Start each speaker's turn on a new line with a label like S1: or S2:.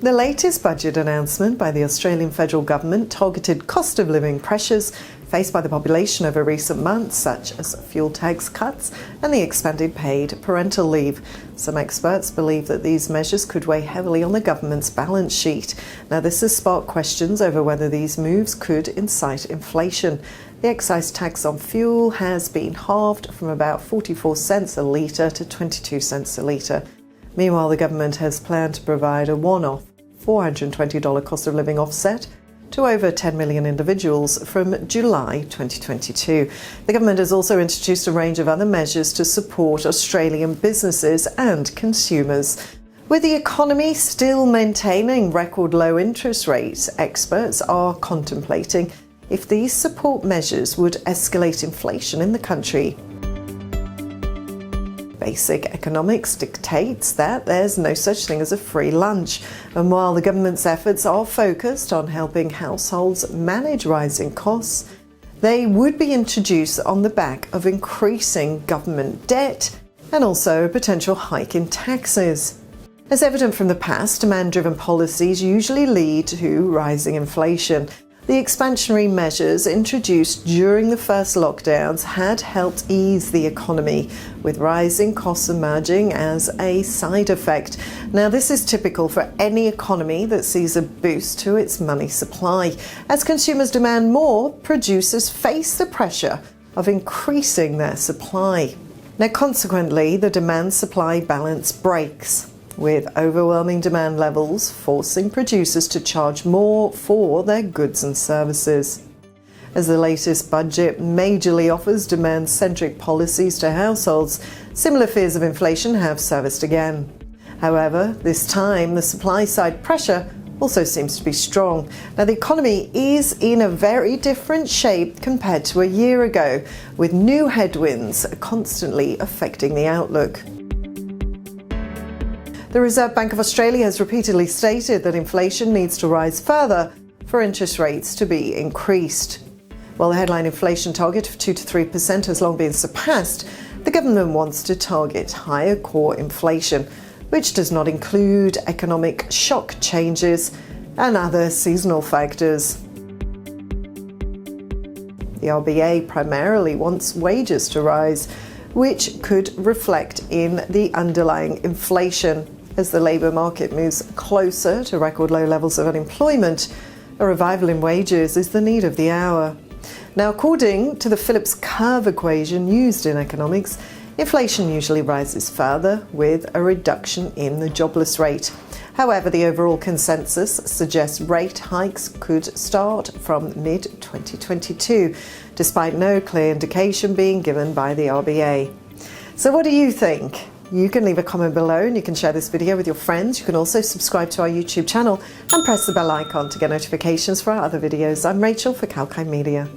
S1: The latest budget announcement by the Australian federal government targeted cost of living pressures faced by the population over recent months, such as fuel tax cuts and the expanded paid parental leave. Some experts believe that these measures could weigh heavily on the government's balance sheet. Now, this has sparked questions over whether these moves could incite inflation. The excise tax on fuel has been halved from about 44 cents a litre to 22 cents a litre. Meanwhile, the government has planned to provide a one-off $420 cost of living offset to over 10 million individuals from July 2022. The government has also introduced a range of other measures to support Australian businesses and consumers. With the economy still maintaining record low interest rates, experts are contemplating if these support measures would escalate inflation in the country. Basic economics dictates that there's no such thing as a free lunch. And while the government's efforts are focused on helping households manage rising costs, they would be introduced on the back of increasing government debt and also a potential hike in taxes. As evident from the past, demand-driven policies usually lead to rising inflation. The expansionary measures introduced during the first lockdowns had helped ease the economy, with rising costs emerging as a side effect. Now, this is typical for any economy that sees a boost to its money supply. As consumers demand more, producers face the pressure of increasing their supply. Now, consequently, the demand-supply balance breaks, with overwhelming demand levels forcing producers to charge more for their goods and services. As the latest budget majorly offers demand-centric policies to households, similar fears of inflation have surfaced again. However, this time the supply-side pressure also seems to be strong. Now, the economy is in a very different shape compared to a year ago, with new headwinds constantly affecting the outlook. The Reserve Bank of Australia has repeatedly stated that inflation needs to rise further for interest rates to be increased. While the headline inflation target of 2 to 3% has long been surpassed, the government wants to target higher core inflation, which does not include economic shock changes and other seasonal factors. The RBA primarily wants wages to rise, which could reflect in the underlying inflation. As the labour market moves closer to record low levels of unemployment, a revival in wages is the need of the hour. Now, according to the Phillips curve equation used in economics, inflation usually rises further with a reduction in the jobless rate. However, the overall consensus suggests rate hikes could start from mid-2022, despite no clear indication being given by the RBA. So what do you think? You can leave a comment below and you can share this video with your friends. You can also subscribe to our YouTube channel and press the bell icon to get notifications for our other videos. I'm Rachel for Kalkine Media.